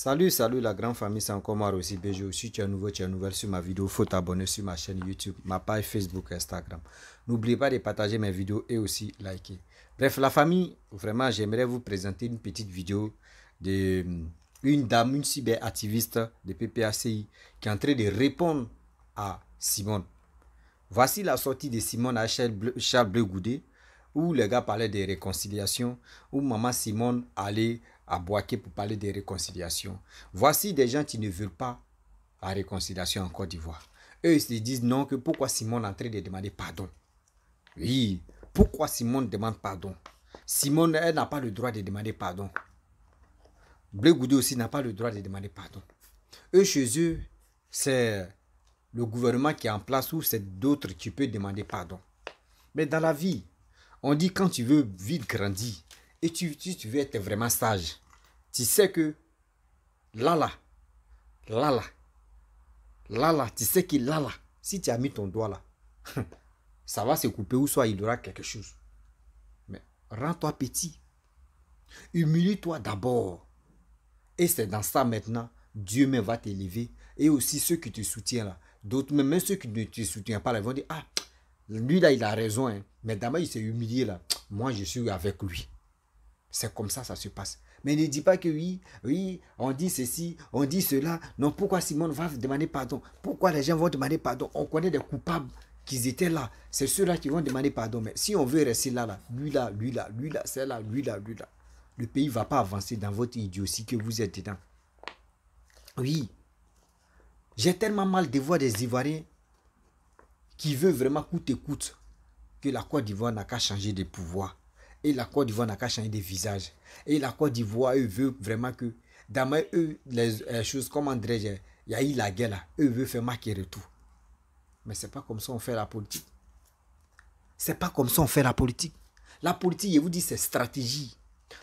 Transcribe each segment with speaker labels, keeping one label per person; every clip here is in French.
Speaker 1: Salut, salut la grande famille, c'est encore moi aussi BG. Si tu es nouveau, tu es nouvelle sur ma vidéo, faut t'abonner sur ma chaîne YouTube, ma page Facebook, Instagram. N'oubliez pas de partager mes vidéos et aussi liker. Bref, la famille, vraiment, j'aimerais vous présenter une petite vidéo de une dame, une cyberactiviste de PPACI qui est en train de répondre à Simone. Voici la sortie de Simone à Charles Bleu Goudé, où les gars parlaient de réconciliation, où maman Simone allait à Boaké pour parler de réconciliation. Voici des gens qui ne veulent pas la réconciliation en Côte d'Ivoire. Eux, ils se disent non, que pourquoi Simone est en train de demander pardon. Oui, pourquoi Simone demande pardon? Simone, elle n'a pas le droit de demander pardon. Bleu Goudé aussi n'a pas le droit de demander pardon. Eux, chez eux, c'est le gouvernement qui est en place ou c'est d'autres qui peuvent demander pardon. Mais dans la vie, on dit quand tu veux vite grandir et tu veux être vraiment sage, tu sais que là, tu sais que là, si tu as mis ton doigt là, ça va se couper ou soit il y aura quelque chose. Mais rends-toi petit. Humilie-toi d'abord. Et c'est dans ça maintenant, Dieu même va t'élever. Et aussi ceux qui te soutiennent là. D'autres, même ceux qui ne te soutiennent pas là, ils vont dire, ah, lui là, il a raison. Hein. Mais d'abord, il s'est humilié là. Moi, je suis avec lui. C'est comme ça se passe. Mais ne dis pas que oui, on dit ceci, on dit cela. Non, pourquoi Simone va demander pardon? Pourquoi les gens vont demander pardon? On connaît des coupables qui étaient là. C'est ceux-là qui vont demander pardon. Mais si on veut rester là, lui là, c'est là, lui là. Le pays ne va pas avancer dans votre idiotie que vous êtes dedans. Oui. J'ai tellement mal de voir des Ivoiriens qui veulent vraiment coûte et coûte que la Côte d'Ivoire n'a qu'à changer de pouvoir. Et la Côte d'Ivoire n'a qu'à changer de visage. Et la Côte d'Ivoire, eux, veut vraiment que, dans eux, les choses comme André, il y a eu la guerre là, eux veulent faire marquer retour. Mais c'est pas comme ça on fait la politique. C'est pas comme ça on fait la politique. La politique, je vous dis, c'est stratégie.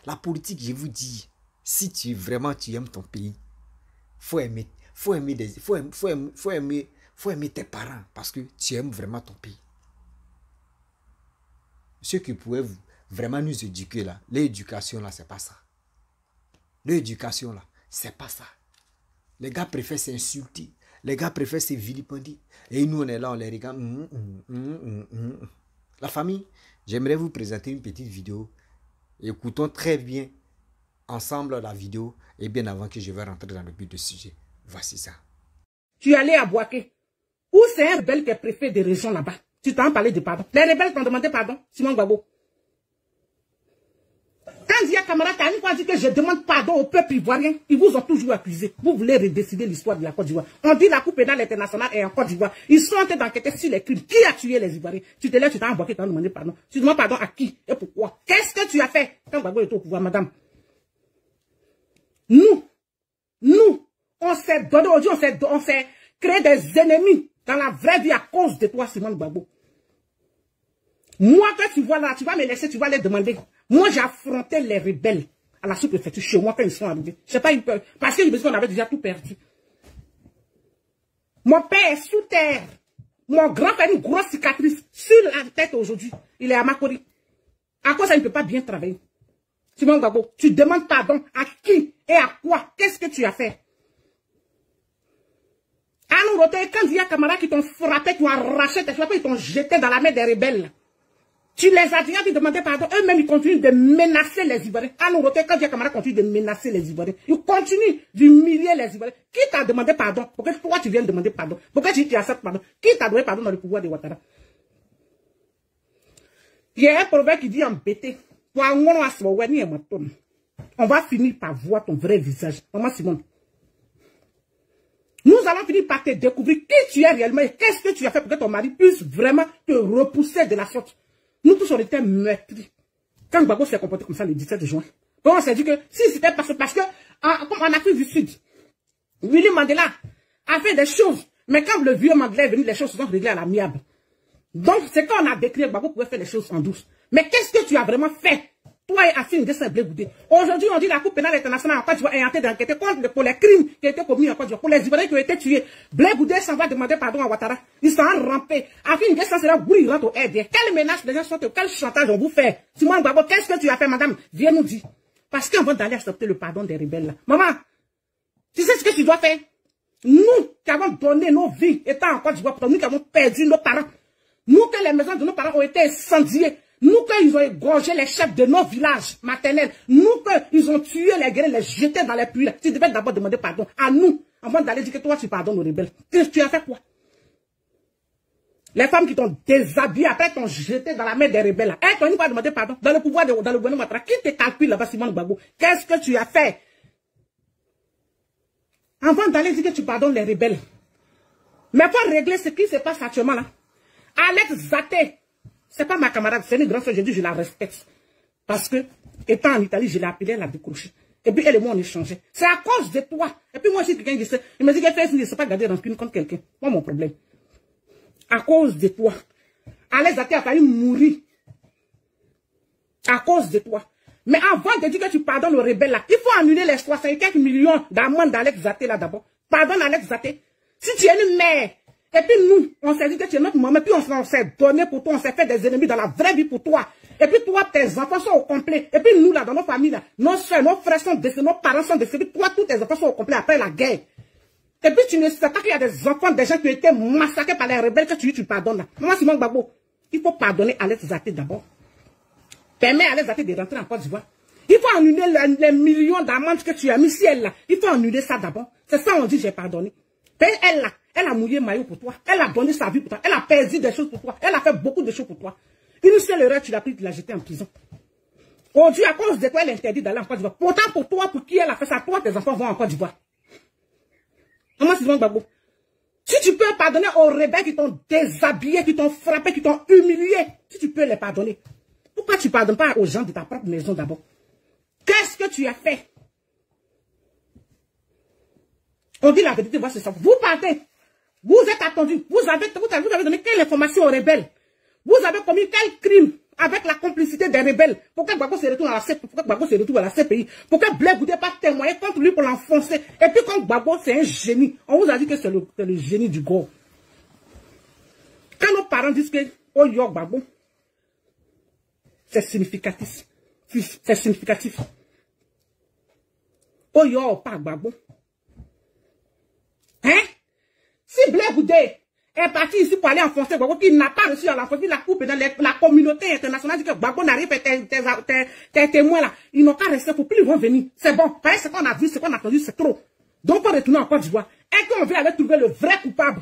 Speaker 1: La politique, je vous dis, si tu vraiment tu aimes ton pays, faut aimer tes parents parce que tu aimes vraiment ton pays. Ceux qui pouvaient vraiment nous éduquer là, l'éducation là, c'est pas ça. L'éducation là, c'est pas ça. Les gars préfèrent s'insulter, les gars préfèrent se vilipender. Et nous on est là, on les regarde. La famille, j'aimerais vous présenter une petite vidéo. Écoutons très bien ensemble la vidéo et bien avant que je vais rentrer dans le but du sujet. Voici ça.
Speaker 2: Tu es allé à Boaké, où c'est un rebelle qui est préfet des régions là-bas. Tu t'en parlais de pardon. Les rebelles t'ont demandé pardon, Simon Gbagbo. Quand Zia Kamara a dit que je demande pardon au peuple ivoirien, ils vous ont toujours accusé. Vous voulez redécider l'histoire de la Côte d'Ivoire. On dit la Cour pénale internationale est en Côte d'Ivoire. Ils sont en train d'enquêter sur les crimes. Qui a tué les Ivoiriens? Tu te lèves, tu t'en embarqué, tu t'en demandé pardon. Tu demandes pardon à qui et pourquoi? Qu'est-ce que tu as fait quand Gbagbo était au pouvoir, madame? Nous, on s'est donné aujourd'hui, on s'est créé des ennemis dans la vraie vie à cause de toi, Simone Gbagbo. Moi, quand tu vois là, tu vas me laisser, tu vas les demander. Moi, j'ai affronté les rebelles à la sous-préfecture chez moi quand ils sont arrivés. Je sais pas, parce qu'ils me disent qu'on avait déjà tout perdu. Mon père est sous terre. Mon grand-père a une grosse cicatrice sur la tête aujourd'hui. Il est à Makori. À cause ça, il ne peut pas bien travailler. Simon Gbagbo, tu demandes pardon à qui et à quoi? Qu'est-ce que tu as fait? À nous, quand il y a camarades qui t'ont frappé, qui ont arraché tes cheveux, ils t'ont jeté dans la main des rebelles. Tu les as déjà demandé pardon. Eux-mêmes, ils continuent de menacer les Ivoiriens. À nous, quand il y a camarades continuent de menacer les Ivoiriens, ils continuent d'humilier les Ivoiriens. Qui t'a demandé pardon? Pourquoi toi, tu viens de demander pardon? Pourquoi tu acceptes pardon? Qui t'a donné pardon dans le pouvoir de Ouattara? Il y a un proverbe qui dit embêté. On va finir par voir ton vrai visage. Maman Simone. Nous allons finir par te découvrir qui tu es réellement et qu'est-ce que tu as fait pour que ton mari puisse vraiment te repousser de la sorte. Nous tous, on était meurtris. Quand Gbagbo s'est comporté comme ça le 17 juin, on s'est dit que si c'était parce que comme en Afrique du Sud, Willy Mandela a fait des choses, mais quand le vieux Mandela est venu, les choses se sont réglées à l'amiable. Donc, c'est quand on a décrit que Gbagbo pouvait faire les choses en douce. Mais qu'est-ce que tu as vraiment fait? Toi et Assine Nguessan Bleu Goudé. Aujourd'hui, on dit la Cour pénale internationale en Côte d'Ivoire est en train d'enquêter pour les crimes qui ont été commis en Côte d'Ivoire, pour les Ivoiriens qui ont été tués. Bleu Goudé s'en va demander pardon à Ouattara. Ils sont rampés. Assine Nguessan sera bourré, il rentre au RDR. Quelle menace les gens sont, quel chantage on vous fait? Simone Gbagbo, qu'est-ce que tu as fait, madame? Viens nous dire. Parce qu'on va d'aller accepter le pardon des rebelles là. Maman, dois faire? Nous qui avons donné nos vies, étant en Côte d'Ivoire, nous qui avons perdu nos parents, nous que les maisons de nos parents ont été incendiées, nous qu'ils ont égorgé les chefs de nos villages maternels, nous qu'ils ont tué les guerriers, les jetés dans les puits. Tu devais d'abord demander pardon à nous, avant d'aller dire que toi tu pardonnes aux rebelles. Tu as fait quoi? Les femmes qui t'ont déshabillé, après t'ont jeté dans la mer des rebelles. Elles t'ont pas demandé pardon. Dans le pouvoir, dans le gouvernement, qui te calcule là-bas, Simone Gbagbo? Qu'est-ce que tu as fait? Avant d'aller dire que tu pardonnes les rebelles. Mais pour régler ce qui se passe actuellement là, Alex Zaté, c'est pas ma camarade, c'est une grande soeur, je dis je la respecte. Parce que, étant en Italie, je l'ai appelée, elle a décroché. Et puis elle et moi on échangeait. C'est à cause de toi. Et puis moi aussi, quelqu'un qui sait, il me dit qu'elle ne sait pas garder rancune contre quelqu'un. Moi mon problème. À cause de toi. Alex Zaté a failli mourir. À cause de toi. Mais avant de dire que tu pardonnes aux rebelles là, il faut annuler les 65 millions d'amendes d'Alex Zaté là d'abord. Pardonne Alex Zaté. Si tu es une mère, et puis nous, on s'est dit que tu es notre maman, puis on s'est donné pour toi, on s'est fait des ennemis dans la vraie vie pour toi. Et puis toi, tes enfants sont au complet. Et puis nous là, dans nos familles là, nos soeurs, nos frères sont décédés, nos parents sont décédés. Toi, tous tes enfants sont au complet après la guerre. Et puis tu ne sais pas qu'il y a des enfants, des gens qui ont été massacrés par les rebelles que tu pardonnes là. Moi, Simone Gbagbo, il faut pardonner Alex Zaté d'abord. Permets à Alex Zaté de rentrer en Côte d'Ivoire. Il faut annuler les millions d'amendes que tu as mis si elle là. Il faut annuler ça d'abord. C'est ça on dit j'ai pardonné. Elle là, elle a mouillé maillot pour toi. Elle a donné sa vie pour toi. Elle a perdu des choses pour toi. Elle a fait beaucoup de choses pour toi. Une seule erreur, tu l'as pris, tu l'as jeté en prison. Aujourd'hui, à cause de toi, elle interdit d'aller en Côte d'Ivoire. Pourtant, pour toi, pour qui elle a fait ça, toi, tes enfants vont en Côte d'Ivoire. Comment c'est Gbagbo? Si tu peux pardonner aux rebelles qui t'ont déshabillé, qui t'ont frappé, qui t'ont humilié, si tu peux les pardonner, pourquoi tu ne pardonnes pas aux gens de ta propre maison d'abord? Qu'est-ce que tu as fait? On dit la vérité, c'est ça. Vous partez. Vous êtes attendu. Vous avez donné quelle information aux rebelles? Vous avez commis quel crime avec la complicité des rebelles? Pourquoi Gbagbo se retrouve à la CPI? Pourquoi Gbagbo se retrouve à la CPI? Pourquoi Blaise Goudé pas témoigné contre lui pour l'enfoncer? Et puis quand Gbagbo c'est un génie, on vous a dit que c'est le génie du go. Quand nos parents disent que oh yo Gbagbo, c'est significatif. C'est significatif. Oh yo pas Gbagbo. Hein? Si Blaise Goudé est parti ici pour aller enfoncer Gbagbo, qui n'a pas reçu à l'enfoncer, la coupe dans la communauté internationale dit que Gbagbo n'arrive pas, tes témoins là, ils n'ont pas resté, pour plus ils vont venir. C'est bon, parce que ce qu'on a vu, ce qu'on a entendu, c'est trop. Donc on retourne en Côte d'Ivoire. Et qu'on veut aller trouver le vrai coupable.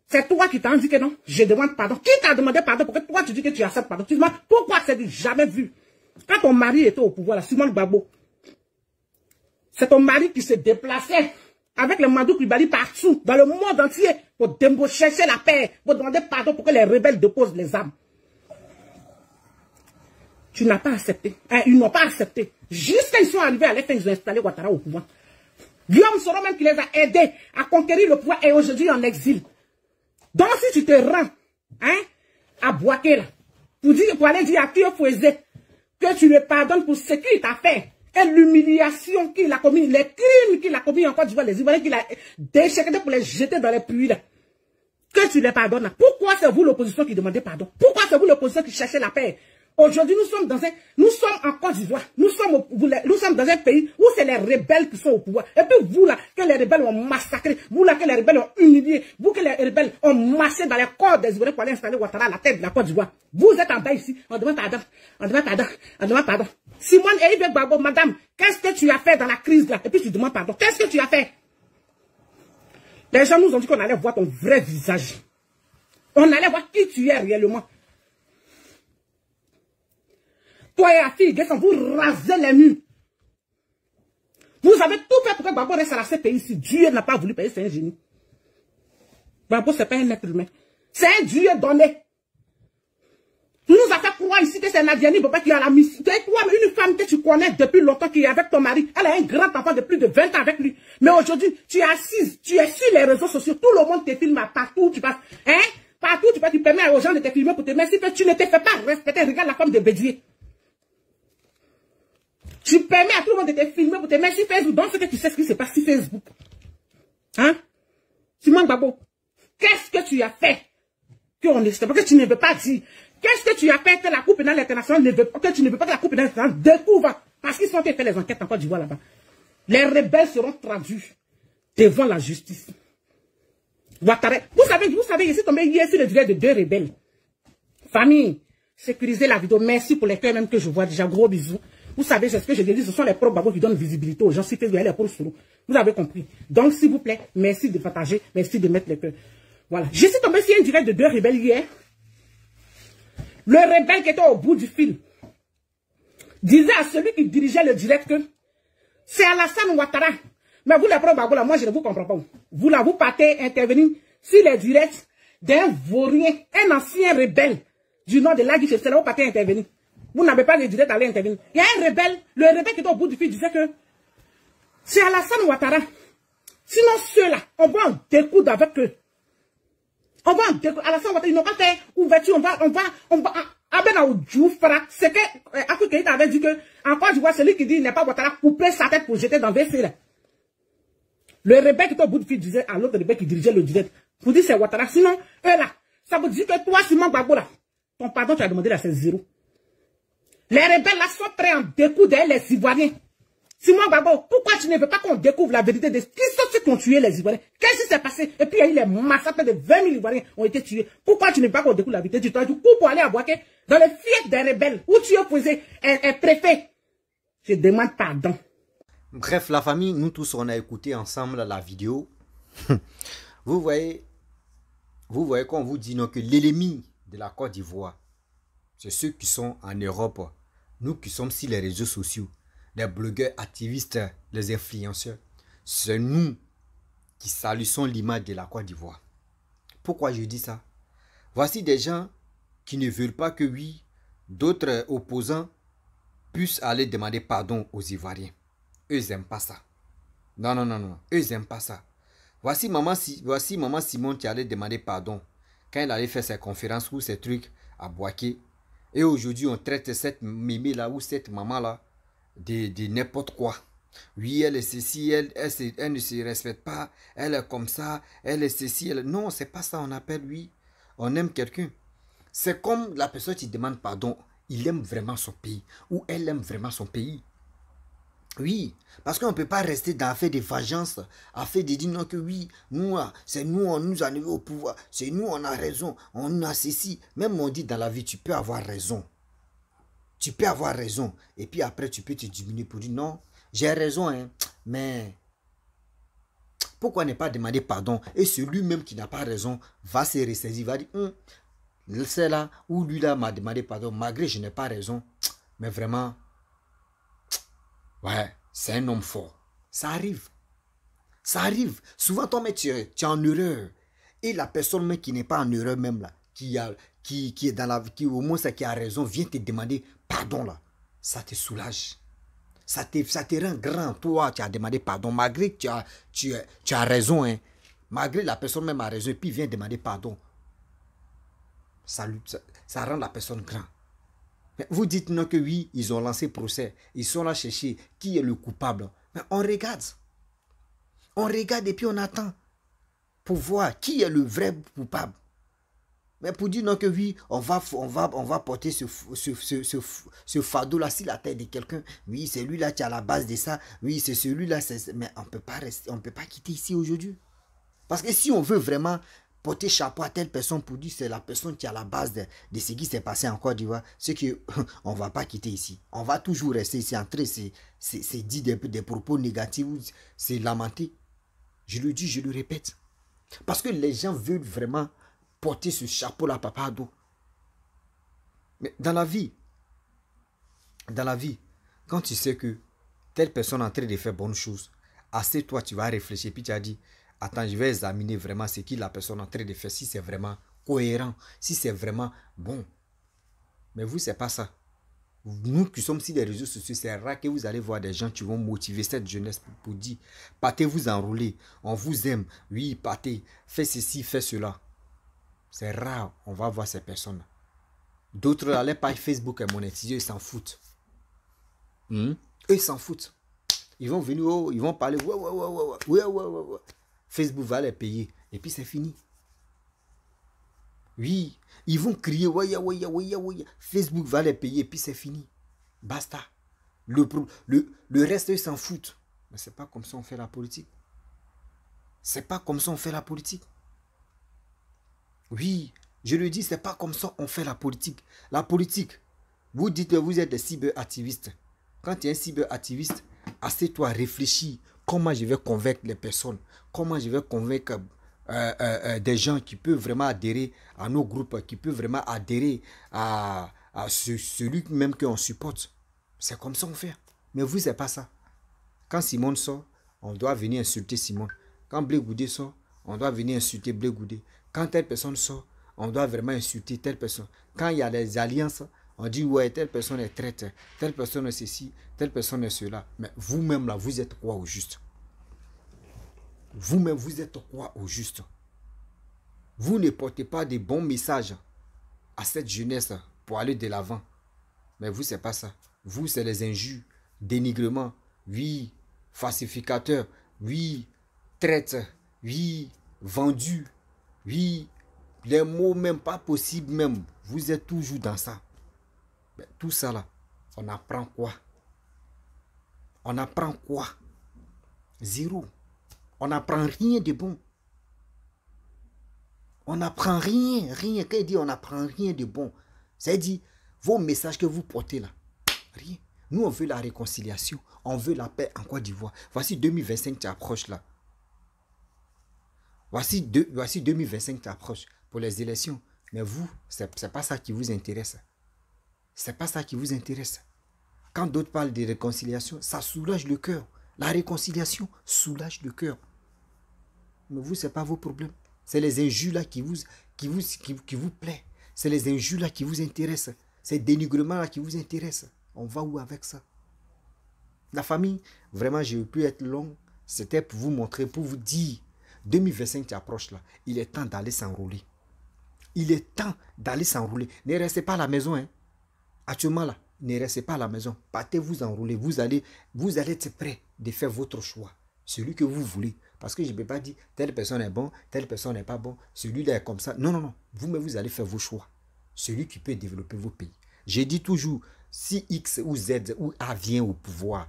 Speaker 2: C'est toi qui t'as dit que non, je demande pardon. Qui t'a demandé pardon pour que toi tu dis que tu acceptes pardon? Tu demandes pourquoi c'est jamais vu. Quand ton mari était au pouvoir, là, Simone Gbagbo, c'est ton mari qui se déplaçait avec les Mandou Coulibaly partout, dans le monde entier, pour chercher la paix, pour demander pardon pour que les rebelles déposent les armes. Tu n'as pas accepté. Ils n'ont pas accepté. Juste quand ils sont arrivés à l'effet, ils ont installé Ouattara au pouvoir. Guillaume Soro même qui les a aidés à conquérir le pouvoir et aujourd'hui en exil. Donc si tu te rends à Bouaké là, pour aller dire à Kio Fouezé que tu le pardonnes pour ce qu'il t'a fait, et l'humiliation qu'il a commis, les crimes qu'il a commis en Côte d'Ivoire, les Ivoiriens qu'il a déchiquetés pour les jeter dans les puits là, que tu les pardonnes là. Pourquoi c'est vous l'opposition qui demandez pardon? Pourquoi c'est vous l'opposition qui cherchez la paix? Aujourd'hui, nous sommes en Côte d'Ivoire. Nous sommes dans un pays où c'est les rebelles qui sont au pouvoir. Et puis vous là, que les rebelles ont massacré, vous là, que les rebelles ont humilié, vous que les rebelles ont massé dans les corps des Ivoiriens pour aller installer Ouattara à la tête de la Côte d'Ivoire. Vous êtes en bas ici, on demande pardon, on demande pardon, on demande pardon. Simone et Yves Gbagbo, madame, qu'est-ce que tu as fait dans la crise là? Et puis tu demandes pardon. Qu'est-ce que tu as fait? Les gens nous ont dit qu'on allait voir ton vrai visage. On allait voir qui tu es réellement. Toi et la fille, vous rasez les murs. Vous avez tout fait pour que Gbagbo reste à la CPI ici. Dieu n'a pas voulu payer, c'est un génie. Gbagbo, c'est pas un être humain. C'est un Dieu donné. Tu nous as fait croire ici que c'est Nadiani Baba qui a la mission. Tu es quoi, une femme que tu connais depuis longtemps qui est avec ton mari. Elle a un grand enfant de plus de 20 ans avec lui. Mais aujourd'hui, tu es assise, tu es sur les réseaux sociaux. Tout le monde te filme partout où tu passes. Hein? Partout où tu passes, tu permets aux gens de te filmer pour te mettre. Si tu ne te fais pas respecter, regarde la femme de Bédier. Tu permets à tout le monde de te filmer pour te mettre sur Facebook. Donc, c'est que tu sais ce qui se passe sur Facebook. Hein? Simone Gbagbo, qu'est-ce que tu as fait? Qu'on ne sait pas, que tu ne veux pas dire. Qu'est-ce que tu as fait que la Cour pénale internationale ne veut pas, que tu ne veux pas que la Cour pénale internationale découvre? Parce qu'ils sont fait les enquêtes en Côte d'Ivoire là-bas. Les rebelles seront traduits. devant la justice. Ouattara, vous savez, je suis tombé hier sur le direct de 2 rebelles. Famille, sécurisez la vidéo. Merci pour les cœurs même que je vois déjà. Gros bisous. Vous savez, c'est ce que je dis, ce sont les propres babos qui donnent visibilité aux gens. Si Facebook, les pour solo. Vous avez compris. Donc, s'il vous plaît, merci de partager, merci de mettre les cœurs. Voilà. Je suis tombé sur un direct de 2 rebelles hier. Le rebelle qui était au bout du fil disait à celui qui dirigeait le direct que c'est Alassane Ouattara. Mais vous, les propres babos là, moi, je ne vous comprends pas. Vous là, vous partez intervenir sur les directs d'un vaurien, un ancien rebelle du nom de Lagui, c'est là où vous partez intervenir. Vous n'avez pas de direct d'aller intervenir. Il y a un rebelle, le rebelle qui était au bout du fil disait que c'est Alassane Ouattara. Sinon, ceux-là, on va en découdre avec eux. On va en découdre. Alassane Ouattara, ils n'ont pas fait ouverture. On va, Abena ou Djoufra, c'est que, Afrique avait dit que, encore je vois celui qui dit il n'est pas Ouattara, couper sa tête pour jeter dans le WC là. Le rebelle qui était au bout du fil disait à l'autre rebelle qui dirigeait le direct, pour dire c'est Ouattara. Sinon, eux là, ça veut dire que toi, Simon Gbagbo là, ton pardon, tu as demandé là, c'est 0. Les rebelles là sont prêts à découdre les Ivoiriens. Simon Gbagbo, pourquoi tu ne veux pas qu'on découvre la vérité de qui sont ceux qui ont tué les Ivoiriens? Qu'est-ce qui s'est passé? Et puis il y a eu les massacres de 20 000 Ivoiriens ont été tués. Pourquoi tu ne veux pas qu'on découvre la vérité? Tu t'as du coup pour aller à Boaké, dans les fiefs des rebelles, où tu es opposé un préfet. Je demande pardon.
Speaker 1: Bref, la famille, nous tous, on a écouté ensemble la vidéo. Vous voyez quand on vous dit non, que l'ennemi de la Côte d'Ivoire, c'est ceux qui sont en Europe. Nous qui sommes sur les réseaux sociaux, les blogueurs, activistes, les influenceurs, c'est nous qui salissons l'image de la Côte d'Ivoire. Pourquoi je dis ça? Voici des gens qui ne veulent pas que oui, d'autres opposants puissent aller demander pardon aux Ivoiriens. Eux, ils n'aiment pas ça. Non, non, non, non. Eux, ils n'aiment pas ça. Voici maman Simon qui allait demander pardon quand elle allait faire ses conférences ou ses trucs à Boaké. Et aujourd'hui, on traite cette mémé là ou cette maman là de n'importe quoi. Oui, elle est ceci, elle ne se respecte pas, elle est comme ça, elle est ceci. Non, c'est pas ça on appelle, oui. On aime quelqu'un. C'est comme la personne qui demande pardon, il aime vraiment son pays ou elle aime vraiment son pays. Oui, parce qu'on ne peut pas rester dans l'affaire de vengeance, affaire de dire non que oui, nous, c'est nous, on nous a arrivé au pouvoir, c'est nous, on a raison, on a ceci. Même on dit dans la vie, tu peux avoir raison. Tu peux avoir raison. Et puis après, tu peux te diminuer pour dire non, j'ai raison, hein, mais pourquoi ne pas demander pardon? Et celui-même qui n'a pas raison va se ressaisir, va dire, c'est là où lui-là m'a demandé pardon, malgré que je n'ai pas raison, mais vraiment... Ouais, c'est un homme fort. Ça arrive. Ça arrive. Souvent, toi, mais tu es en erreur. Et la personne même qui n'est pas en erreur même là, qui est dans la vie, qui au moins ça qui a raison, vient te demander pardon là. Ça te soulage. Ça te rend grand. Toi, tu as demandé pardon. Malgré que tu as raison, hein. Malgré la personne même a raison, et puis vient demander pardon. Ça rend la personne grand. Vous dites non que oui, ils ont lancé procès. Ils sont là chercher qui est le coupable. Mais on regarde. On regarde et puis on attend. Pour voir qui est le vrai coupable. Mais pour dire non que oui, on va porter ce fardeau là sur la tête de quelqu'un. Oui, c'est lui là qui est à la base de ça. Oui, c'est celui là. Mais on peut pas rester, on peut pas quitter ici aujourd'hui. Parce que si on veut vraiment porter chapeau à telle personne pour dire c'est la personne qui est à la base de ce qui s'est passé en Côte d'Ivoire, c'est qu'on ne va pas quitter ici. On va toujours rester ici, entrer, c'est dit des propos négatifs, c'est lamenté. Je le dis, je le répète. Parce que les gens veulent vraiment porter ce chapeau-là, papa d'eau. Mais dans la vie, quand tu sais que telle personne est en train de faire bonne chose, assez toi, tu vas réfléchir, puis tu as dit, attends, je vais examiner vraiment ce que la personne est en train de faire, si c'est vraiment cohérent, si c'est vraiment bon. Mais vous, c'est pas ça. Nous qui sommes sur les réseaux sociaux, c'est rare que vous allez voir des gens qui vont motiver cette jeunesse pour dire, partez vous enrôler, on vous aime, oui, partez, faites ceci, faites cela. C'est rare, on va voir ces personnes-là. D'autres, à leur page Facebook est monétisée, ils s'en foutent. Eux, ils s'en foutent. Ils vont venir, oh, ils vont parler, ouais. Facebook va les payer. Et puis c'est fini. Oui, ils vont crier, ouais. Facebook va les payer. Et puis c'est fini. Basta. Le reste, ils s'en foutent. Mais c'est pas comme ça on fait la politique. C'est pas comme ça on fait la politique. Oui, je le dis, c'est pas comme ça on fait la politique. La politique, vous dites que vous êtes des cyberactivistes. Quand tu es un cyberactiviste, assieds-toi, réfléchis. Comment je vais convaincre les personnes? Comment je vais convaincre des gens qui peuvent vraiment adhérer à nos groupes, qui peuvent vraiment adhérer à celui même qu'on supporte? C'est comme ça on fait. Mais vous, c'est pas ça. Quand Simone sort, on doit venir insulter Simone. Quand Blé Goudé sort, on doit venir insulter Blé Goudé. Quand telle personne sort, on doit vraiment insulter telle personne. Quand il y a des alliances, on dit ouais, telle personne est traître, telle personne est ceci, telle personne est cela. Mais vous-même là, vous êtes quoi au juste? Vous-même, vous êtes quoi au juste? Vous ne portez pas de bons messages à cette jeunesse pour aller de l'avant. Mais vous, c'est pas ça. Vous, c'est les injures, dénigrement, oui, falsificateur, oui, traite, oui, vendu, oui, les mots même pas possibles même. Vous êtes toujours dans ça. Mais tout ça là, on apprend quoi? On apprend quoi? Zéro. On n'apprend rien de bon. On n'apprend rien, rien. Quand il dit on n'apprend rien de bon, c'est-à-dire vos messages que vous portez là, rien. Nous, on veut la réconciliation, on veut la paix en Côte d'Ivoire. Voici 2025 qui approche là. Voici 2025 qui approche pour les élections. Mais vous, c'est pas ça qui vous intéresse. C'est pas ça qui vous intéresse. Quand d'autres parlent de réconciliation, ça soulage le cœur. La réconciliation soulage le cœur. Mais vous, ce n'est pas vos problèmes. C'est les injures là qui vous plaît. C'est les injures là qui vous intéressent. C'est le dénigrement là qui vous intéresse. On va où avec ça? La famille, vraiment, je ne veux plus être long. C'était pour vous montrer, pour vous dire, 2025 qui approche là, il est temps d'aller s'enrôler. Il est temps d'aller s'enrôler. Ne restez pas à la maison. Hein. Actuellement là, ne restez pas à la maison. Partez vous enrôler. Vous allez être prêt de faire votre choix. Celui que vous voulez. Parce que je ne peux pas dire telle personne est bon, telle personne n'est pas bon, celui-là est comme ça. Non, non, non. Vous-même, vous allez faire vos choix. Celui qui peut développer vos pays. J'ai dit toujours, si X ou Z ou A vient au pouvoir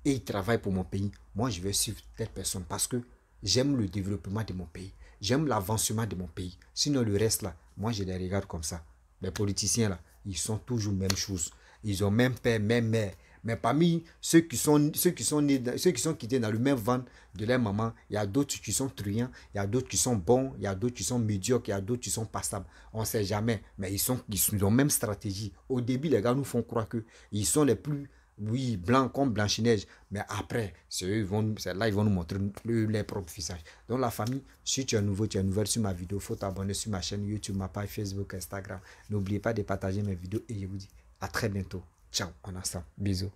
Speaker 1: et il travaille pour mon pays, moi, je vais suivre telle personne parce que j'aime le développement de mon pays. J'aime l'avancement de mon pays. Sinon, le reste, là, moi, je les regarde comme ça. Les politiciens, là, ils sont toujours même chose. Ils ont même père, même mère. Mais parmi ceux qui sont quittés dans le même ventre de leur maman, il y a d'autres qui sont truands, il y a d'autres qui sont bons, il y a d'autres qui sont médiocres, il y a d'autres qui sont passables. On ne sait jamais, mais ils ont même stratégie. Au début, les gars nous font croire qu'ils sont les plus, oui, blancs comme Blanche-Neige. Mais après, là, ils vont nous montrer leur propre visage. Donc la famille, si tu es nouveau, tu es nouvelle sur ma vidéo, il faut t'abonner sur ma chaîne YouTube, ma page Facebook, Instagram. N'oubliez pas de partager mes vidéos et je vous dis à très bientôt. Ciao, on est ensemble. Bisous.